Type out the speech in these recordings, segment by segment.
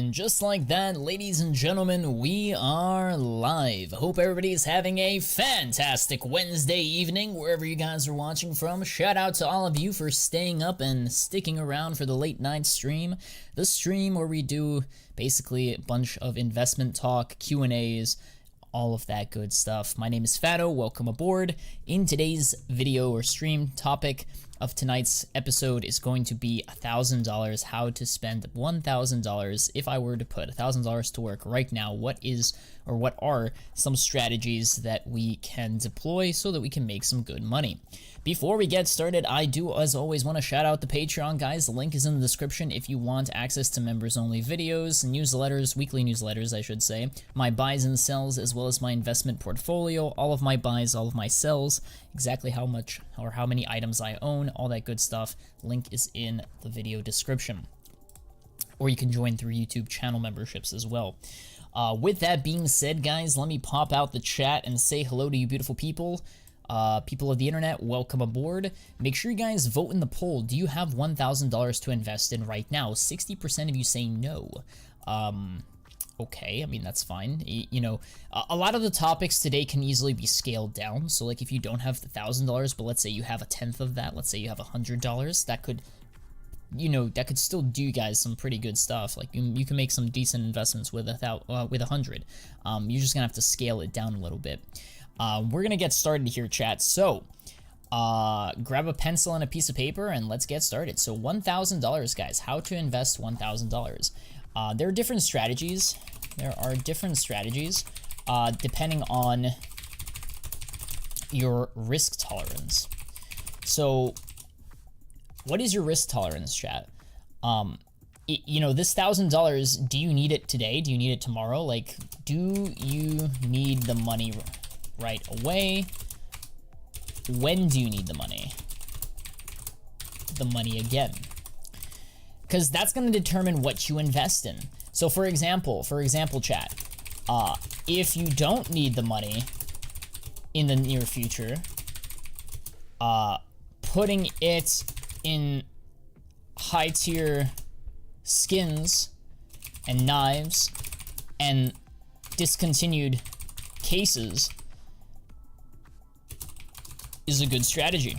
And just like that, ladies and gentlemen, we are live. Hope everybody's having a fantastic Wednesday evening, wherever you guys are watching from. Shout out to all of you for staying up and sticking around for the late night stream. The stream where we do basically a bunch of investment talk, Q&As, all of that good stuff. My name is Fano, welcome aboard. In today's video or stream, topic of tonight's episode is going to be $1,000, how to spend $1,000. If I were to put $1,000 to work right now, what are some strategies that we can deploy so that we can make some good money? Before we get started, I do, as always, want to shout out the Patreon guys. The link is in the description if you want access to members-only videos, newsletters, weekly newsletters, I should say, my buys and sells, as well as my investment portfolio, all of my buys, all of my sells, exactly how much or how many items I own, all that good stuff. Link is in the video description. Or you can join through YouTube channel memberships as well. With that being said, guys, let me pop out the chat and say hello to you beautiful people. People of the internet, welcome aboard. Make sure you guys vote in the poll. Do you have $1,000 to invest in right now? 60% of you say no. Okay, I mean, that's fine. You know, a lot of the topics today can easily be scaled down. So like if you don't have $1,000, but let's say you have a tenth of that, let's say you have $100, that could, you know, that could still do you guys some pretty good stuff. Like you can make some decent investments with with 100. You're just gonna have to scale it down a little bit. We're gonna get started here, chat. So grab a pencil and a piece of paper and let's get started. So $1,000, guys, how to invest $1,000. There are different strategies. Depending on your risk tolerance. So what is your risk tolerance, chat? You know, this $1,000, do you need it today? Do you need it tomorrow? Like, do you need the money right away? When do you need the money? The money again. Because that's going to determine what you invest in. So for example, chat, if you don't need the money in the near future, putting it in high tier skins and knives and discontinued cases is a good strategy.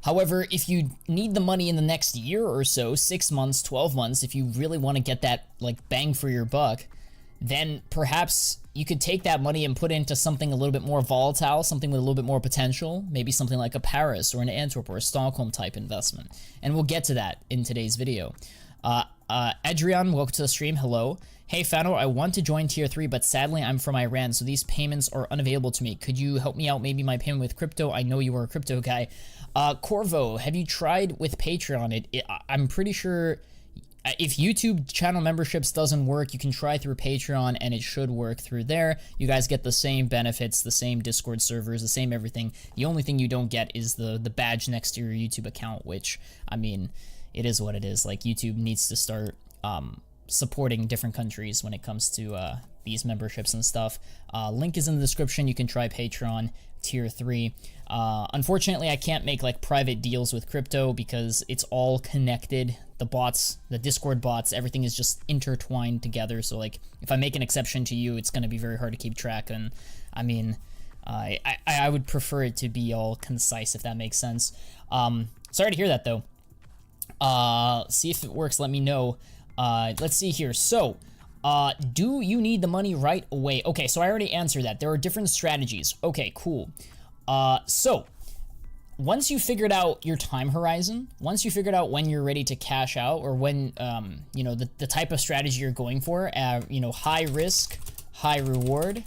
However, if you need the money in the next year or so, 6 months, 12 months, if you really want to get that like bang for your buck, then perhaps you could take that money and put it into something a little bit more volatile, something with a little bit more potential, maybe something like a Paris or an Antwerp or a Stockholm type investment. And we'll get to that in today's video. Adrian, welcome to the stream, hello. Hey Fano, I want to join tier 3, but sadly I'm from Iran, so these payments are unavailable to me. Could you help me out, maybe my payment with crypto? I know you are a crypto guy. Corvo, have you tried with Patreon? I'm pretty sure if YouTube channel memberships doesn't work, you can try through Patreon and it should work through there. You guys get the same benefits, the same Discord servers, the same everything. The only thing you don't get is the badge next to your YouTube account, which, I mean, it is what it is. Like, YouTube needs to start supporting different countries when it comes to these memberships and stuff. Link is in the description. You can try Patreon tier 3. Unfortunately, I can't make like private deals with crypto because it's all connected. The bots, the Discord bots, everything is just intertwined together. So like if I make an exception to you, it's going to be very hard to keep track. And I mean, I would prefer it to be all concise, if that makes sense. Sorry to hear that though. See if it works. Let me know. Let's see here. So, do you need the money right away? Okay, so I already answered that. There are different strategies. Okay, cool. So, once you figured out your time horizon, once you figured out when you're ready to cash out, or when, you know, the type of strategy you're going for, you know, high risk, high reward,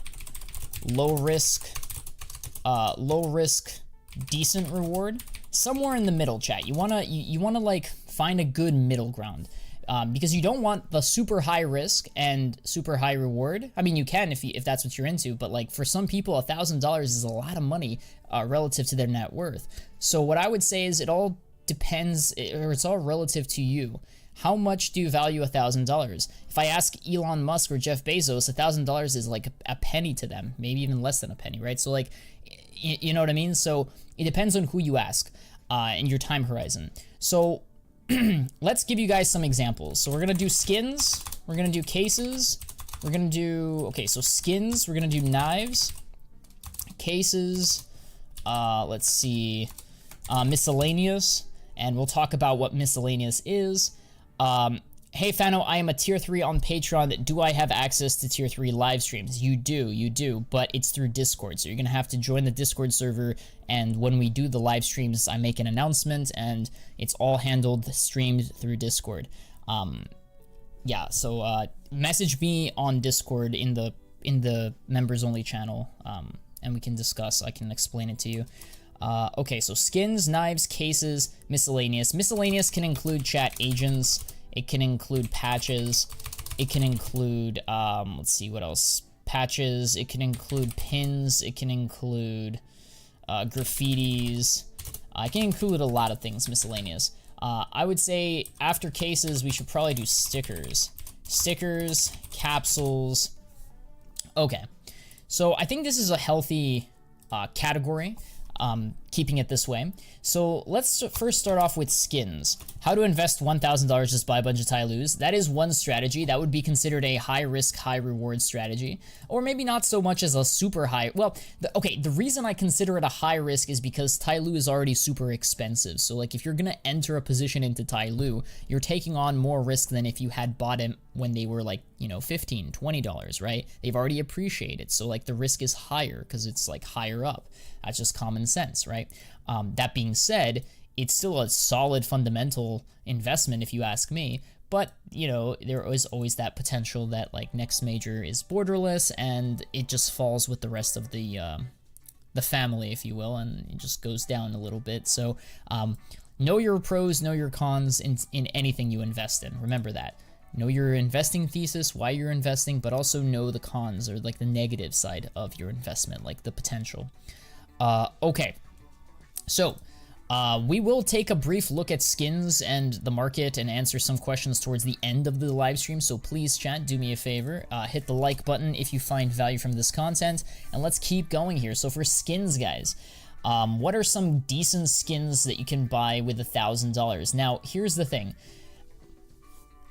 low risk, decent reward, somewhere in the middle, chat. You wanna like find a good middle ground. Because you don't want the super high risk and super high reward. I mean, you can if that's what you're into, but like for some people, $1,000 is a lot of money relative to their net worth. So what I would say is it all depends, or it's all relative to you. How much do you value $1,000? If I ask Elon Musk or Jeff Bezos, $1,000 is like a penny to them, maybe even less than a penny, right? So like, you know what I mean? So it depends on who you ask and your time horizon. So let's give you guys some examples. So we're gonna do skins, we're gonna do cases, we're gonna do, okay, so skins, we're gonna do knives, cases, let's see, miscellaneous, and we'll talk about what miscellaneous is. Hey Fano, I am a tier 3 on Patreon. Do I have access to tier 3 live streams? You do, but it's through Discord. So you're gonna have to join the Discord server, and when we do the live streams, I make an announcement, and it's all handled, streamed through Discord. Yeah, so message me on Discord in the members only channel, and we can discuss. I can explain it to you. Okay, so skins, knives, cases, miscellaneous. Miscellaneous can include chat agents. It can include patches. It can include, let's see what else. Patches. It can include pins. It can include graffitis. It can include a lot of things, miscellaneous. I would say after cases, we should probably do stickers. Stickers, capsules. Okay. So I think this is a healthy category. Keeping it this way. So let's first start off with skins. How to invest $1,000, just buy a bunch of Tylus. That is one strategy. That would be considered a high risk, high reward strategy. Or maybe not so much as a super high. Well, the reason I consider it a high risk is because Tylu is already super expensive. So like if you're gonna enter a position into Tylu, you're taking on more risk than if you had bought it when they were like, you know, $15, $20, right? They've already appreciated. So like the risk is higher because it's like higher up. That's just common sense, right? That being said, it's still a solid fundamental investment if you ask me, but you know, there is always that potential that like next major is borderless and it just falls with the rest of the family, if you will, and it just goes down a little bit. So know your pros, know your cons in anything you invest in. Remember that. Know your investing thesis, why you're investing, but also know the cons or like the negative side of your investment, like the potential. Okay, so we will take a brief look at skins and the market and answer some questions towards the end of the live stream. So please, chat, do me a favor, hit the like button if you find value from this content, and let's keep going here. So for skins, guys, what are some decent skins that you can buy with $1,000? Now, here's the thing.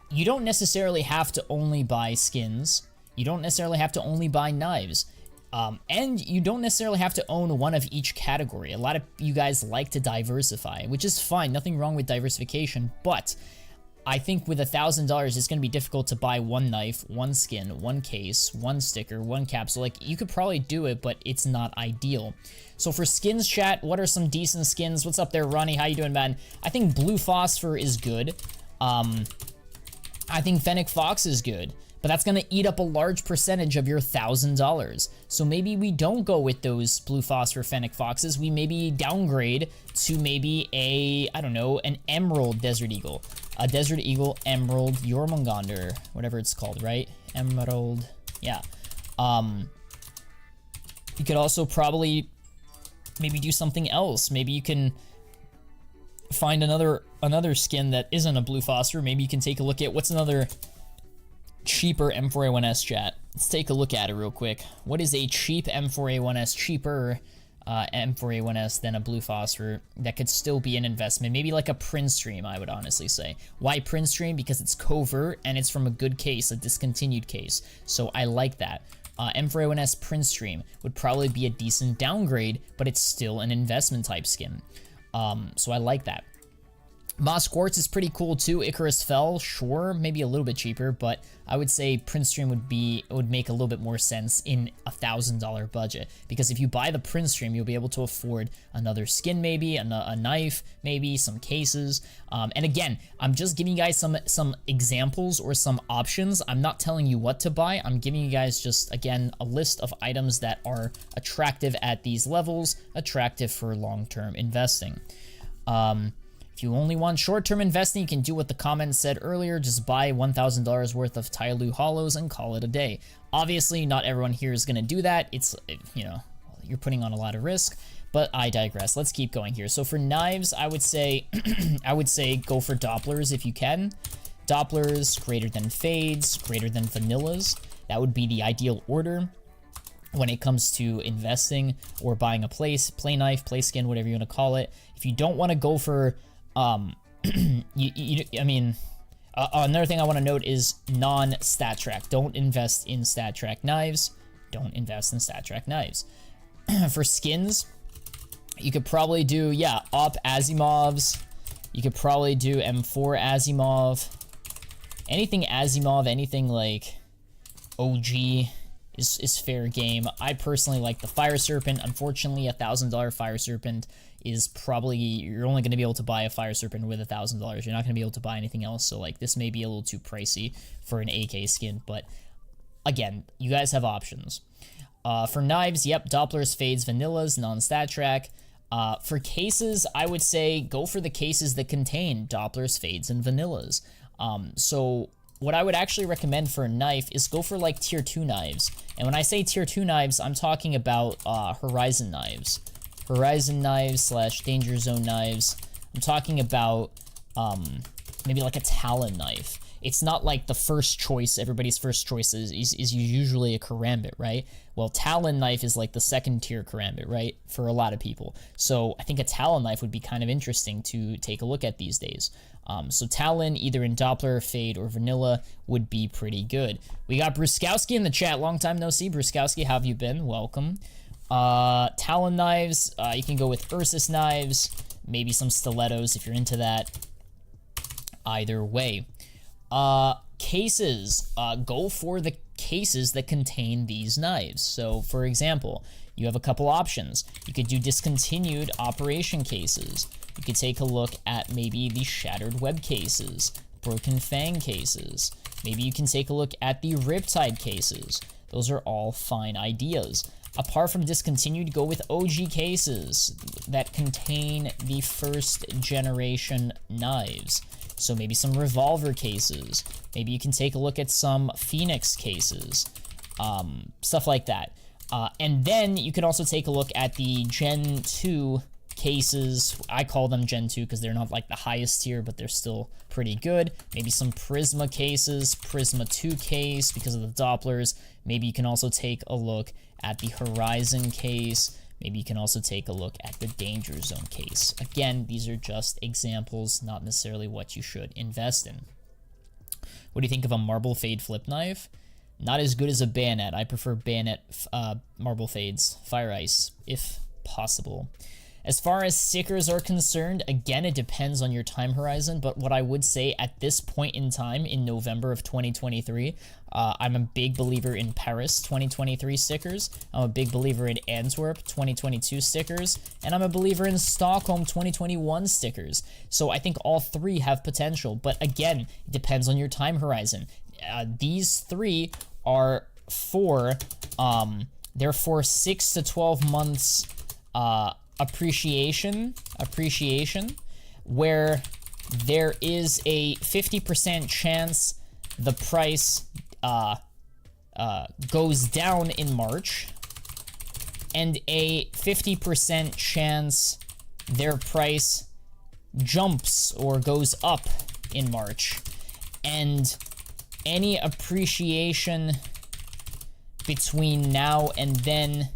You don't necessarily have to only buy skins. You don't necessarily have to only buy knives. And you don't necessarily have to own one of each category. A lot of you guys like to diversify, which is fine. Nothing wrong with diversification, but I think with $1,000, it's going to be difficult to buy one knife, one skin, one case, one sticker, one capsule. Like, you could probably do it, but it's not ideal. So for skins, chat, what are some decent skins? What's up there, Ronnie? How you doing, man? I think Blue Phosphor is good. I think Fennec Fox is good. But that's gonna eat up a large percentage of your $1,000. So maybe we don't go with those Blue Phosphor Fennec Foxes. We maybe downgrade to maybe a, I don't know, an Emerald Desert Eagle. A Desert Eagle Emerald Jormungandr, whatever it's called, right? Emerald, yeah. You could also probably maybe do something else. Maybe you can find another skin that isn't a Blue Phosphor. Maybe you can take a look at what's another cheaper M4A1S, chat. Let's take a look at it real quick. What is a cheap M4A1S, cheaper M4A1S than a Blue Phosphor that could still be an investment? Maybe like a Prince Stream, I would honestly say. Why Prince Stream? Because it's covert and it's from a good case, a discontinued case. So I like that. M4A1S Prince Stream would probably be a decent downgrade, but it's still an investment type skin. So I like that. Moss Quartz is pretty cool too. Icarus Fell, sure, maybe a little bit cheaper, but I would say Prince Stream would make a little bit more sense in $1,000 budget, because if you buy the Prince Stream, you'll be able to afford another skin, maybe a knife, maybe some cases. And again, I'm just giving you guys some examples or some options. I'm not telling you what to buy. I'm giving you guys just, again, a list of items that are attractive at these levels, attractive for long-term investing. If you only want short-term investing, you can do what the comments said earlier. Just buy $1,000 worth of Tyloo Hollows and call it a day. Obviously, not everyone here is going to do that. It's, you know, you're putting on a lot of risk, but I digress. Let's keep going here. So for knives, I would say, go for Dopplers if you can. Dopplers, greater than fades, greater than vanillas. That would be the ideal order when it comes to investing or buying a play knife, play skin, whatever you want to call it. If you don't want to go for I mean, another thing I want to note is non-stat track. Don't invest in stat track knives. Don't invest in stat track knives. For skins, you could probably do, yeah, Op Asimovs. You could probably do M4 Asimov. Anything Asimov, anything like OG is fair game. I personally like the Fire Serpent. Unfortunately, $1,000 Fire Serpent is probably, you're only going to be able to buy a Fire Serpent with $1,000. You're not going to be able to buy anything else, so like this may be a little too pricey for an AK skin, but again, you guys have options. For knives, yep, Dopplers, Fades, Vanillas, non-stat track. For cases, I would say go for the cases that contain Dopplers, Fades, and Vanillas. So what I would actually recommend for a knife is go for like tier 2 knives. And when I say tier 2 knives, I'm talking about Horizon knives. Horizon knives slash Danger Zone knives. I'm talking about maybe like a Talon knife. It's not like the first choice, everybody's first choice is usually a Karambit, right? Well, Talon knife is like the second tier Karambit, right? For a lot of people. So I think a Talon knife would be kind of interesting to take a look at these days. So Talon, either in Doppler, Fade, or Vanilla, would be pretty good. We got Bruskowski in the chat. Long time no see. Bruskowski, how have you been? Welcome. Talon knives, you can go with Ursus knives, maybe some stilettos if you're into that. Either way. Cases, go for the cases that contain these knives. So, for example, you have a couple options. You could do discontinued operation cases. You could take a look at maybe the Shattered Web cases, Broken Fang cases. Maybe you can take a look at the Riptide cases. Those are all fine ideas. Apart from discontinued, go with OG cases that contain the first generation knives. So maybe some revolver cases. Maybe you can take a look at some Phoenix cases. Stuff like that. And then you can also take a look at the Gen 2 cases. I call them Gen 2 because they're not like the highest tier, but they're still pretty good. Maybe some Prisma cases, Prisma 2 case because of the Dopplers. Maybe you can also take a look at the Horizon case. Maybe you can also take a look at the Danger Zone case. Again, these are just examples, not necessarily what you should invest in. What do you think of a Marble Fade flip knife? Not as good as a Bayonet. I prefer Bayonet Marble Fades, Fire Ice, if possible. As far as stickers are concerned, again, it depends on your time horizon, but what I would say at this point in time, in November of 2023, I'm a big believer in Paris 2023 stickers, I'm a big believer in Antwerp 2022 stickers, and I'm a believer in Stockholm 2021 stickers. So I think all three have potential, but again, it depends on your time horizon. These three are for, they're for 6 to 12 months, appreciation, where there is a 50% chance the price goes down in March, and a 50% chance their price jumps or goes up in March. And any appreciation between now and then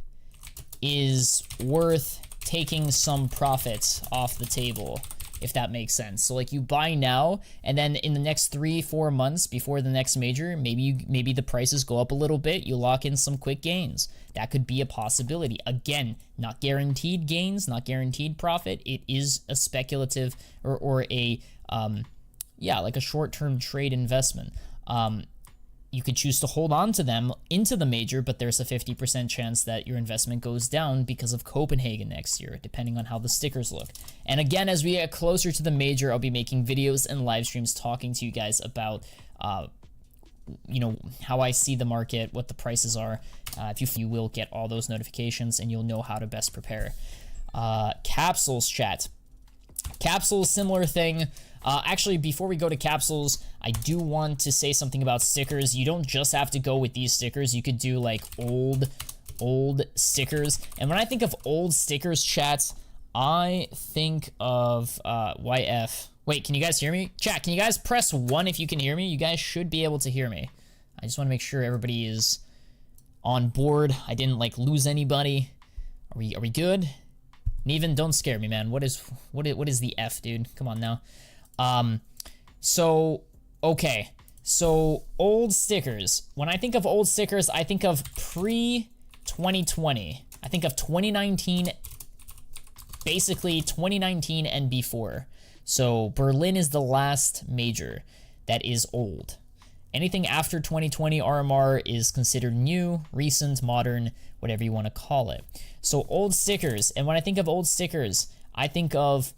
is worth taking some profits off the table, if that makes sense. So like you buy now, and then in the next 3-4 months before the next major, maybe the prices go up a little bit, you lock in some quick gains. That could be a possibility. Again, not guaranteed gains, not guaranteed profit. It is a speculative or a yeah, like a short-term trade investment. You could choose to hold on to them into the major, but there's a 50% chance that your investment goes down because of Copenhagen next year, depending on how the stickers look. And again, as we get closer to the major, I'll be making videos and live streams talking to you guys about, you know, how I see the market, what the prices are. If you will get all those notifications, and you'll know how to best prepare. Capsules chat. Capsules, similar thing. Actually, before we go to capsules, I do want to say something about stickers. You don't just have to go with these stickers. You could do like old stickers. And when I think of old stickers, chat, I think of YF. Wait, can you guys hear me? Chat, can you guys press 1 if you can hear me? You guys should be able to hear me. I just want to make sure everybody is on board. I didn't like lose anybody. Are we good? Neven, don't scare me, man. What is the F, dude? Come on now. So, okay. So, old stickers. When I think of old stickers, I think of pre-2020. I think of 2019, basically 2019 and before. So, Berlin is the last major that is old. Anything after 2020 RMR is considered new, recent, modern, whatever you want to call it. So, old stickers. And when I think of old stickers, I think of,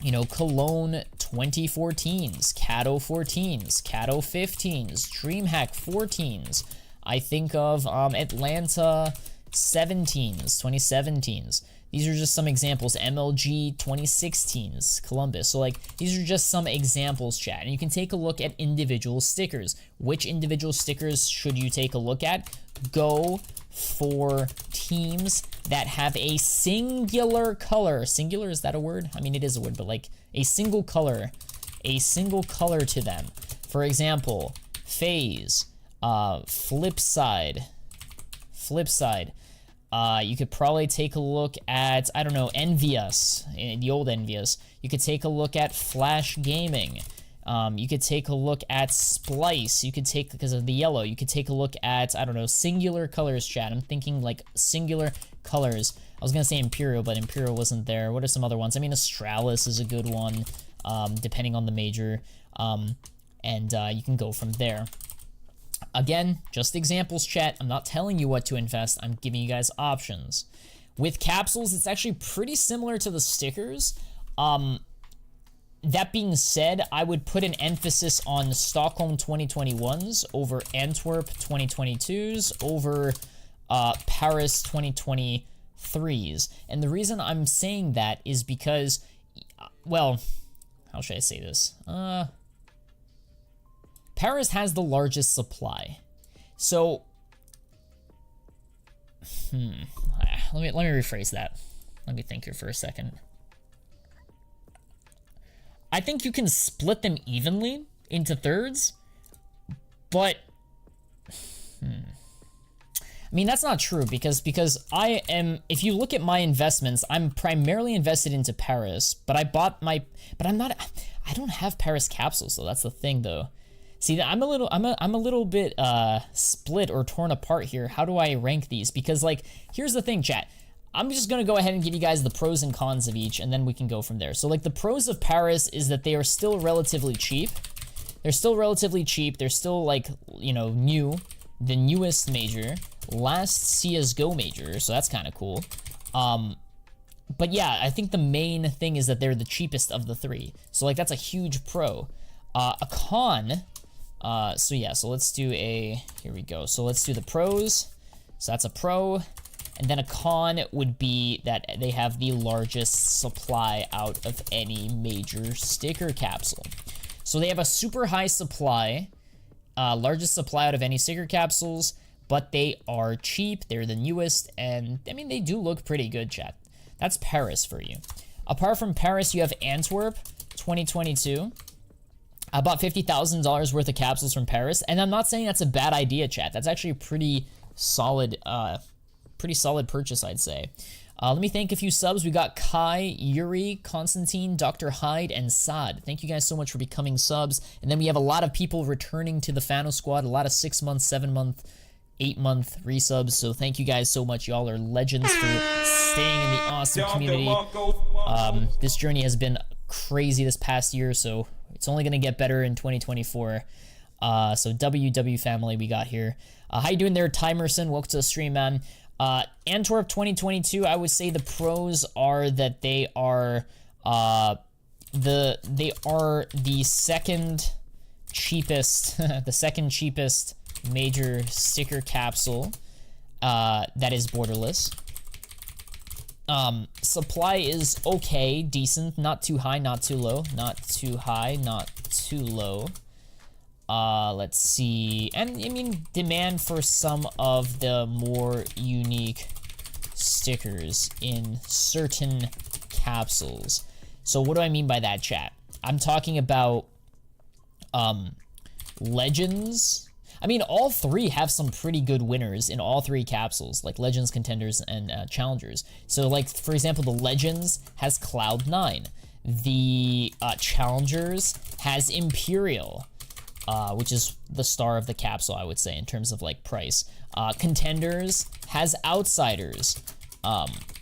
you know, Cologne 2014s, Cato 14s, Cato 15s, DreamHack 14s. I think of Atlanta 17s, 2017s. These are just some examples. MLG 2016s, Columbus. So like, these are just some examples, chat. And you can take a look at individual stickers. Which individual stickers should you take a look at? Go for teams that have a singular color. Singular, is that a word? I mean, it is a word, but like a single color to them. For example, FaZe, Flipside. You could probably take a look at, I don't know, Envious, the old Envious. You could take a look at Flash Gaming. You could take a look at Splice. You could take, because of the yellow, you could take a look at, I don't know, Singular Colors, chat. I'm thinking like Singular Colors. I was going to say Imperial, but Imperial wasn't there. What are some other ones? I mean, Astralis is a good one, depending on the major. And you can go from there. Again, just examples, chat. I'm not telling you what to invest. I'm giving you guys options. With capsules, it's actually pretty similar to the stickers. That being said, I would put an emphasis on Stockholm 2021s over Antwerp 2022s over Paris 2023s. And the reason I'm saying that is because, well, how should I say this? Paris has the largest supply. So, let me rephrase that. Let me think here for a second. I think you can split them evenly into thirds, but I mean, that's not true because I am, if you look at my investments, I'm primarily invested into Paris, but I don't have Paris capsules, so that's the thing though. See, I'm a little bit split or torn apart here. How do I rank these? Because like, here's the thing, chat. I'm just gonna go ahead and give you guys the pros and cons of each, and then we can go from there. So like, the pros of Paris is that they are still relatively cheap. They're still relatively cheap. They're still like, you know, new, the newest major, last CSGO major, so that's kind of cool. But yeah, I think the main thing is that they're the cheapest of the three. So like, that's a huge pro. A con. So yeah, so let's do here we go. So let's do the pros. So that's a pro. And then a con would be that they have the largest supply out of any major sticker capsule. So they have a super high supply, largest supply out of any sticker capsules, but they are cheap, they're the newest, and I mean, they do look pretty good, chat. That's Paris for you. Apart from Paris, you have Antwerp 2022. I bought $50,000 worth of capsules from Paris, and I'm not saying that's a bad idea, chat. That's actually a pretty solid purchase, I'd say. Let me thank a few subs. We got Kai, Yuri, Constantine, Dr. Hyde, and Saad. Thank you guys so much for becoming subs. And then we have a lot of people returning to the Fano squad, a lot of 6-month, 7-month, 8-month resubs. So thank you guys so much. Y'all are legends for staying in the awesome community. This journey has been crazy this past year, so it's only going to get better in 2024. So WW family we got here. How you doing there, Timerson? Welcome to the stream, man. Antwerp 2022, I would say the pros are that they are the second cheapest the second cheapest major sticker capsule that is borderless. Supply is okay, decent, not too high, not too low, not too high, not too low. Let's see, and I mean, demand for some of the more unique stickers in certain capsules. So what do I mean by that, chat? I'm talking about Legends. I mean, all three have some pretty good winners in all three capsules, like Legends, Contenders, and Challengers. So like, for example, the Legends has Cloud9. The Challengers has Imperial, which is the star of the capsule, I would say, in terms of like price. Contenders has Outsiders.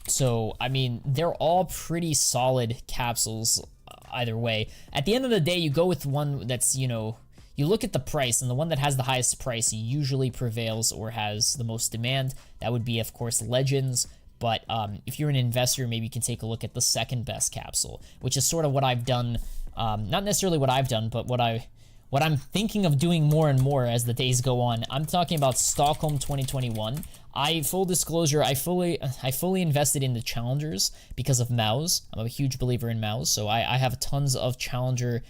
So, I mean, they're all pretty solid capsules either way. At the end of the day, you go with one that's, you know, you look at the price, and the one that has the highest price usually prevails or has the most demand. That would be, of course, Legends. But if you're an investor, maybe you can take a look at the second best capsule, which is sort of what I've done. Not necessarily what I've done, but what I'm thinking of doing more and more as the days go on. I'm talking about Stockholm 2021. Full disclosure, I fully invested in the Challengers because of Mouse. I'm a huge believer in Mouse, so I have tons of Challenger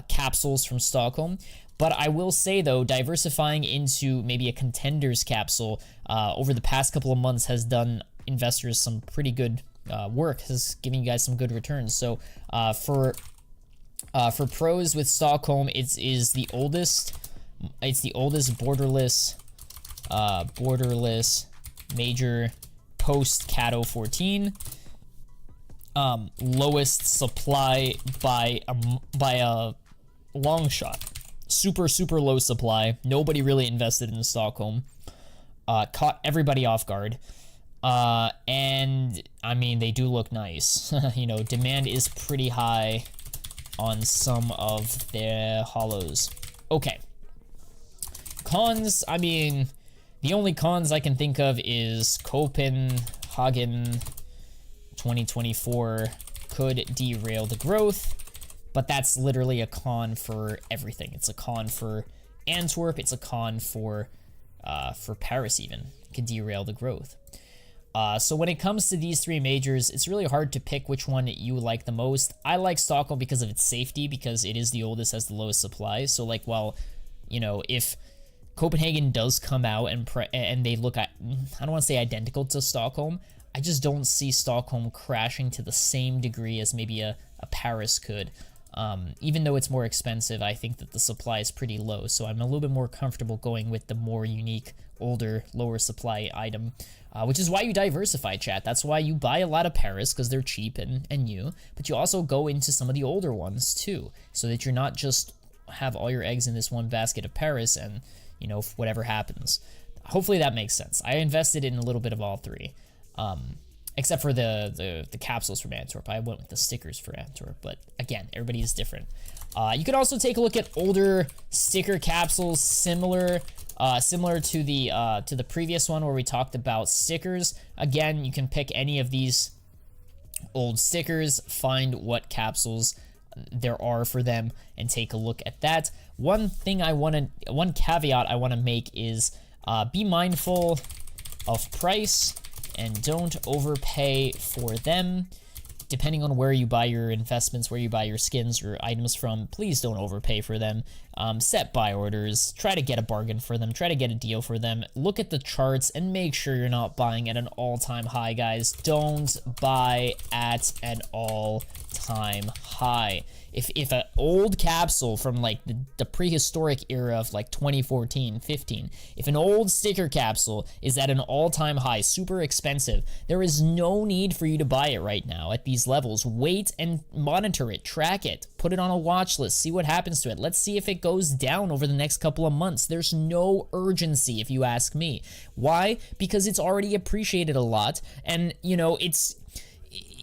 capsules from Stockholm. But I will say, though, diversifying into maybe a Contenders capsule over the past couple of months has done investors some pretty good work, has given you guys some good returns. So for pros with Stockholm, it's the oldest borderless major post Cato 14. Lowest supply by a long shot. Super low supply. Nobody really invested in Stockholm. Caught everybody off guard. And I mean, they do look nice. You know, demand is pretty high on some of their hollows. Okay. Cons, I mean, the only cons I can think of is Copenhagen 2024 could derail the growth, but that's literally a con for everything. It's a con for Antwerp, it's a con for Paris even. It could derail the growth. So when it comes to these three majors, it's really hard to pick which one you like the most. I like Stockholm because of its safety, because it is the oldest, has the lowest supply. So like, while, you know, if Copenhagen does come out and they look at, I don't want to say identical to Stockholm, I just don't see Stockholm crashing to the same degree as maybe a Paris could. Even though it's more expensive, I think that the supply is pretty low, so I'm a little bit more comfortable going with the more unique, older, lower supply item, which is why you diversify, chat. That's why you buy a lot of Paris, because they're cheap and new, but you also go into some of the older ones too, so that you're not just have all your eggs in this one basket of Paris and, you know, whatever happens. Hopefully that makes sense. I invested in a little bit of all three. Except for the capsules from Antwerp. I went with the stickers for Antwerp, but again, everybody is different. You could also take a look at older sticker capsules, similar to the previous one where we talked about stickers. Again, you can pick any of these old stickers, find what capsules there are for them, and take a look at that. One caveat I want to make is be mindful of price and don't overpay for them. Depending on where you buy your investments, where you buy your skins or items from, please don't overpay for them. Set buy orders, try to get a bargain for them, try to get a deal for them. Look at the charts and make sure you're not buying at an all-time high, guys. Don't buy at an all-time high. If an old capsule from like the prehistoric era of like 2014, 15, if an old sticker capsule is at an all-time high, super expensive, there is no need for you to buy it right now at these levels. Wait and monitor it, track it, put it on a watch list, see what happens to it. Let's see if it goes down over the next couple of months. There's no urgency, if you ask me. Why? Because it's already appreciated a lot, and you know,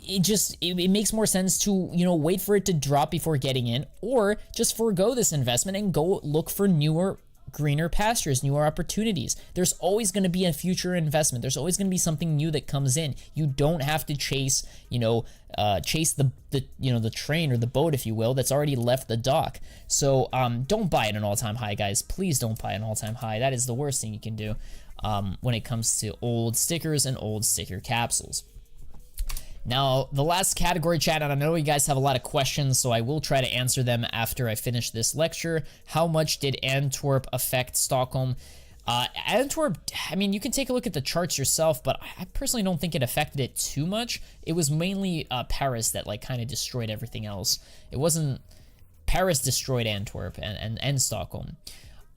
it makes more sense to, you know, wait for it to drop before getting in, or just forego this investment and go look for newer, greener pastures, newer opportunities. There's always going to be a future investment. There's always going to be something new that comes in. You don't have to chase, you know, the train or the boat, if you will, that's already left the dock. So don't buy at an all-time high, guys. Please don't buy at an all-time high. That is the worst thing you can do when it comes to old stickers and old sticker capsules. Now, the last category, chat, and I know you guys have a lot of questions, so I will try to answer them after I finish this lecture. How much did Antwerp affect Stockholm? Antwerp, I mean, you can take a look at the charts yourself, but I personally don't think it affected it too much. It was mainly Paris that like kind of destroyed everything else. It wasn't... Paris destroyed Antwerp and Stockholm.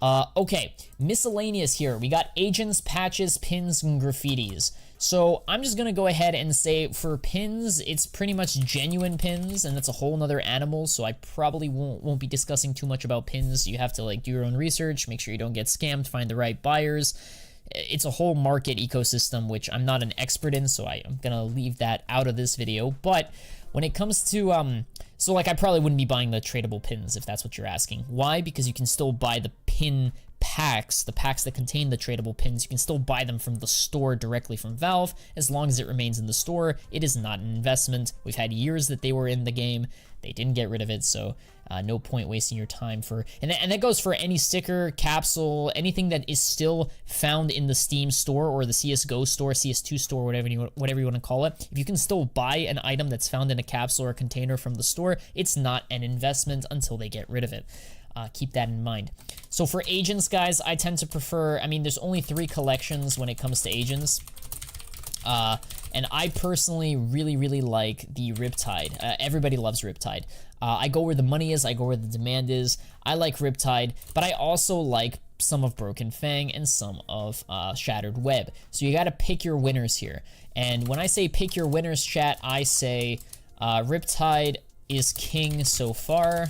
Okay, miscellaneous here. We got agents, patches, pins, and graffitis. So I'm just gonna go ahead and say for pins, it's pretty much genuine pins, and that's a whole nother animal, so I probably won't be discussing too much about pins. You have to like do your own research, make sure you don't get scammed, find the right buyers. It's a whole market ecosystem, which I'm not an expert in, so I'm gonna leave that out of this video. But when it comes to, so like I probably wouldn't be buying the tradable pins if that's what you're asking. Why? Because you can still buy the pin packs, the packs that contain the tradable pins. You can still buy them from the store directly from Valve as long as it remains in the store. It is not an investment. We've had years that they were in the game. They didn't get rid of it, so no point wasting your time for, and that goes for any sticker, capsule, anything that is still found in the Steam store or the CSGO store, CS2 store, whatever you want to call it. If you can still buy an item that's found in a capsule or a container from the store, it's not an investment until they get rid of it. Keep that in mind. So for agents, guys, I tend to prefer, I mean, there's only 3 collections when it comes to agents. And I personally really like the Riptide. Everybody loves Riptide. I go where the money is, I go where the demand is. I like Riptide, but I also like some of Broken Fang and some of Shattered Web. So you gotta pick your winners here. And when I say pick your winners, chat, I say Riptide is king so far.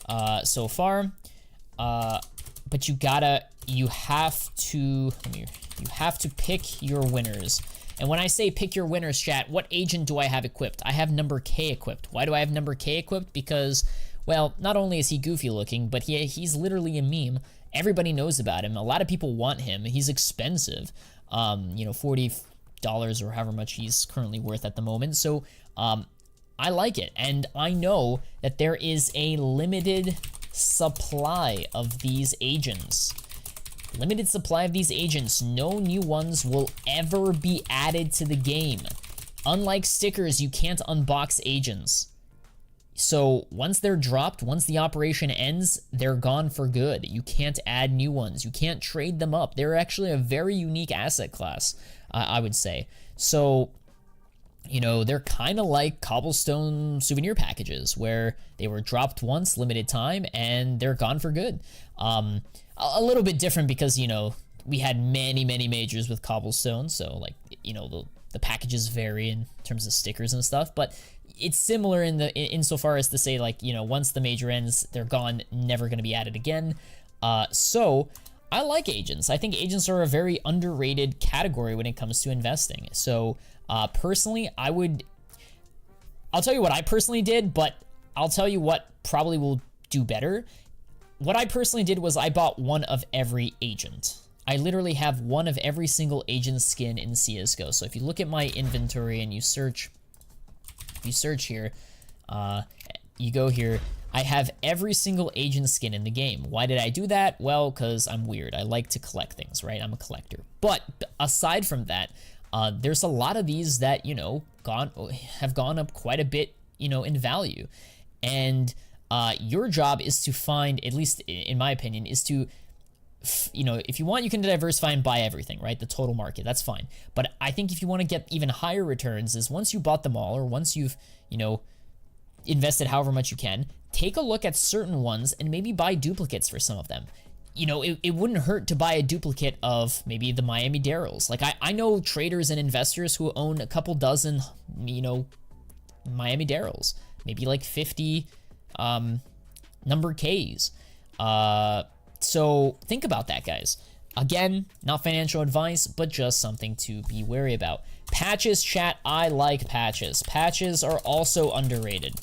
But you have to pick your winners. And when I say pick your winners, chat, what agent do I have equipped? I have number K equipped. Why do I have number K equipped? Because, well, not only is he goofy looking, but he's literally a meme. Everybody knows about him. A lot of people want him. He's expensive. You know, $40 or however much he's currently worth at the moment. So, I like it. And I know that there is a limited supply of these agents. Limited supply of these agents. No new ones will ever be added to the game. Unlike stickers, you can't unbox agents. So once they're dropped, once the operation ends, they're gone for good. You can't add new ones. You can't trade them up. They're actually a very unique asset class, I would say. So, you know, they're kind of like cobblestone souvenir packages where they were dropped once, limited time, and they're gone for good. A little bit different because, you know, we had many majors with cobblestone, so like, you know, the packages vary in terms of stickers and stuff, but it's similar insofar as to say, like, you know, once the major ends, they're gone, never going to be added again. So I like agents. I think agents are a very underrated category when it comes to investing. So personally, I'll tell you what I personally did, but I'll tell you what probably will do better. What I personally did was I bought one of every agent. I literally have one of every single agent skin in CSGO. So if you look at my inventory and you search here, you go here, I have every single agent skin in the game. Why did I do that? Well, because I'm weird. I like to collect things, right? I'm a collector. But aside from that, there's a lot of these that, you know, have gone up quite a bit, you know, in value. And your job is to find, at least in my opinion, is to, you know, if you want, you can diversify and buy everything, right? The total market, that's fine. But I think if you want to get even higher returns is once you bought them all, or once you've, you know, invested however much you can, take a look at certain ones and maybe buy duplicates for some of them. You know, it wouldn't hurt to buy a duplicate of maybe the Miami Darryls. Like I know traders and investors who own a couple dozen, you know, Miami Darryls, maybe like 50 number Ks. So think about that, guys. Again, not financial advice, but just something to be wary about. Patches, chat, I like patches. Patches are also underrated.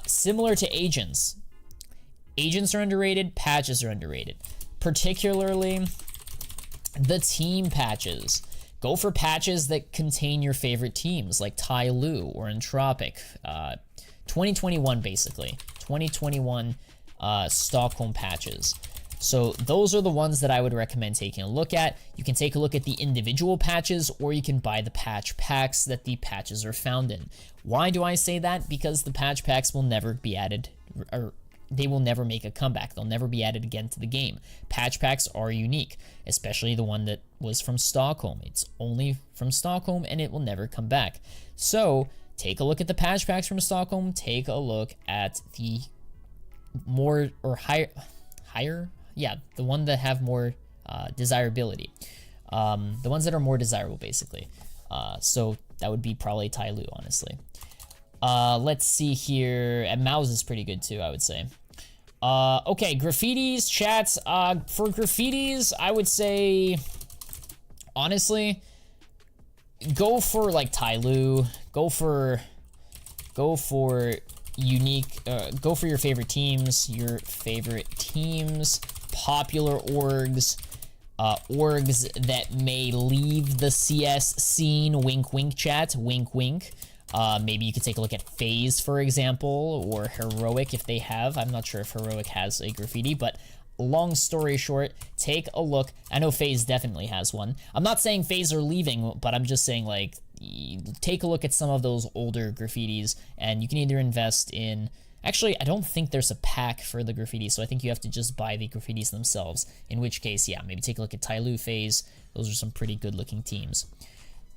Similar to agents. Agents are underrated, patches are underrated. Particularly the team patches. Go for patches that contain your favorite teams, like Tai Lu or Entropic. 2021, basically. 2021 Stockholm patches. So those are the ones that I would recommend taking a look at. You can take a look at the individual patches, or you can buy the patch packs that the patches are found in. Why do I say that? Because the patch packs will never be added, or they will never make a comeback. They'll never be added again to the game. Patch packs are unique, especially the one that was from Stockholm. It's only from Stockholm and it will never come back. So take a look at the patch packs from Stockholm. Take a look at the higher, yeah, the one that have more desirability. The ones that are more desirable, basically. So that would be probably Tai Lu, honestly. Let's see here. And Mao's is pretty good too, I would say. Okay, graffitis, chats. For graffitis, I would say, honestly, go for like Tai Lu. Go for unique. Go for your favorite teams. Popular orgs. Orgs that may leave the CS scene. Wink, wink, chat. Wink, wink. Maybe you could take a look at FaZe, for example, or Heroic if they have. I'm not sure if Heroic has a graffiti, but long story short, take a look. I know FaZe definitely has one. I'm not saying FaZe are leaving, but I'm just saying, like, take a look at some of those older graffitis, and you can either invest in... Actually, I don't think there's a pack for the graffitis, so I think you have to just buy the graffitis themselves, in which case, yeah, maybe take a look at Tai Lu, FaZe. Those are some pretty good-looking teams.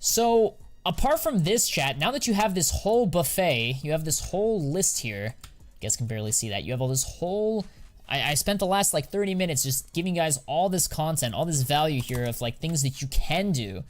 So... apart from this, chat, now that you have this whole buffet, you have this whole list here. You guys can barely see that. You have all this whole... I spent the last, like, 30 minutes just giving you guys all this content, all this value here of, like, things that you can do.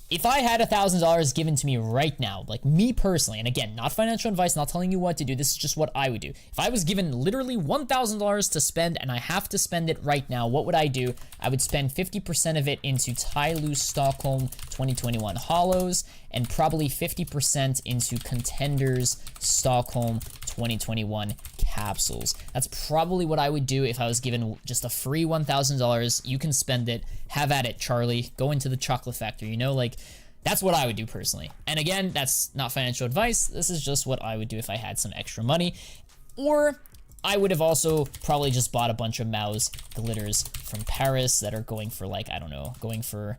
If I had $1,000 given to me right now, like me personally, and again, not financial advice, not telling you what to do, this is just what I would do. If I was given literally $1,000 to spend and I have to spend it right now, what would I do? I would spend 50% of it into Tai Lu Stockholm 2021 Hollows and probably 50% into Contenders Stockholm 2021 Capsules. That's probably what I would do if I was given just a free $1,000. You can spend it. Have at it, Charlie. Go into the chocolate factory, you know? Like, that's what I would do personally. And again, that's not financial advice. This is just what I would do if I had some extra money. Or I would have also probably just bought a bunch of Mao's glitters from Paris that are going for, like, I don't know, going for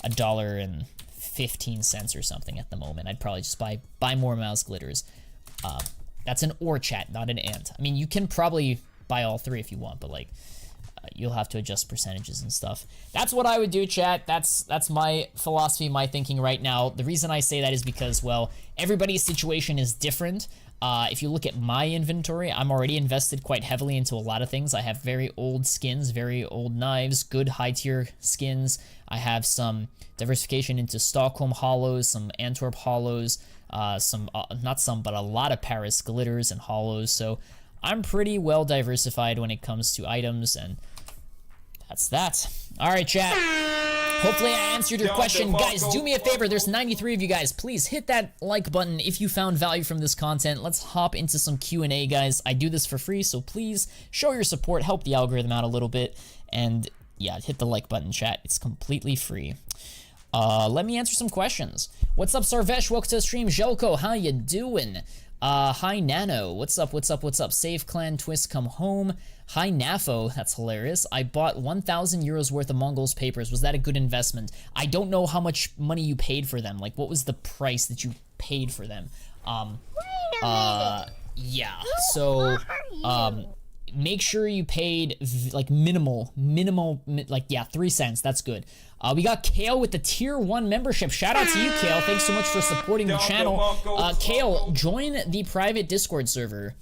$1.15 or something at the moment. I'd probably just buy more Mao's glitters. That's an or chat, not an and. I mean, you can probably buy all three if you want, but like, you'll have to adjust percentages and stuff. That's what I would do, chat. That's my philosophy, my thinking right now. The reason I say that is because, well, everybody's situation is different. If you look at my inventory, I'm already invested quite heavily into a lot of things. I have very old skins, very old knives, good high-tier skins. I have some diversification into Stockholm Hollows, some Antwerp Hollows, not some, but a lot of Paris glitters and hollows. So I'm pretty well diversified when it comes to items, and that's that. All right, chat. Hopefully I answered your question. Guys, do me a favor. There's 93 of you guys. Please hit that like button if you found value from this content. Let's hop into some Q&A, guys. I do this for free, so please show your support. Help the algorithm out a little bit. And yeah, hit the like button, chat. It's completely free. Let me answer some questions. What's up, Sarvesh? Welcome to the stream. Jelko, how you doing? Hi, Nano. What's up, what's up, what's up? Save Clan Twist, come home. Hi, Nafo. That's hilarious. I bought 1,000 euros worth of Mongols papers. Was that a good investment? I don't know how much money you paid for them. Like, what was the price that you paid for them? Yeah. So, make sure you paid like minimal, like, yeah, 3 cents. That's good. We got Kale with the tier 1 membership. Shout out to you, Kale. Thanks so much for supporting the channel. Kale, join the private Discord server.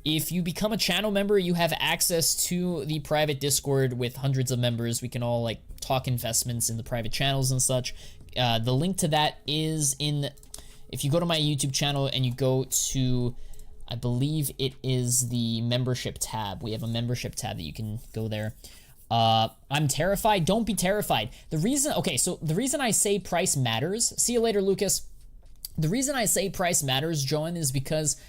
If you become a channel member, you have access to the private Discord with hundreds of members. We can all like talk investments in the private channels and such. The link to that is in, if you go to my YouTube channel and you go to, I believe it is the membership tab. We have a membership tab that you can go there. I'm terrified. Don't be terrified. The reason, okay, so the reason I say price matters, see you later, Lucas. The reason I say price matters, Joan, is because,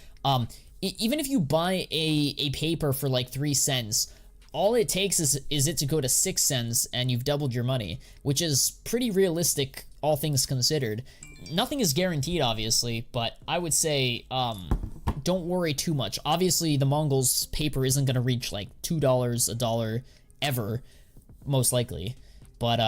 even if you buy a paper for like 3 cents, all it takes is it to go to 6 cents and you've doubled your money, which is pretty realistic, all things considered. Nothing is guaranteed, obviously, but I would say, don't worry too much. Obviously, the Mongols paper isn't going to reach like $2, $1 ever, most likely. But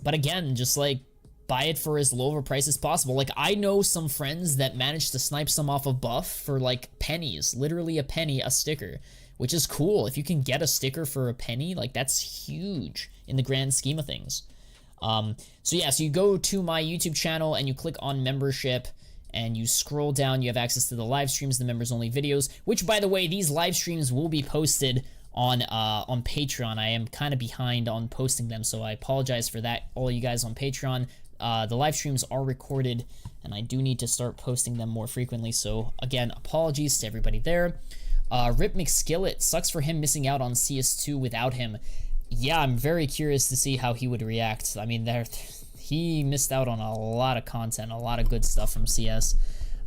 again, just like buy it for as low of a price as possible. Like, I know some friends that managed to snipe some off of Buff for like pennies, literally a penny a sticker, which is cool. If you can get a sticker for a penny, like, that's huge in the grand scheme of things. So yeah, so you go to my YouTube channel and you click on membership and you scroll down. You have access to the live streams, the members only videos, which, by the way, these live streams will be posted on Patreon. I am kind of behind on posting them, so I apologize for that, all you guys on Patreon. The live streams are recorded, and I do need to start posting them more frequently, so again, apologies to everybody there. Rip McSkillet, sucks for him missing out on CS2 without him. Yeah, I'm very curious to see how he would react. I mean, he missed out on a lot of content, a lot of good stuff from CS.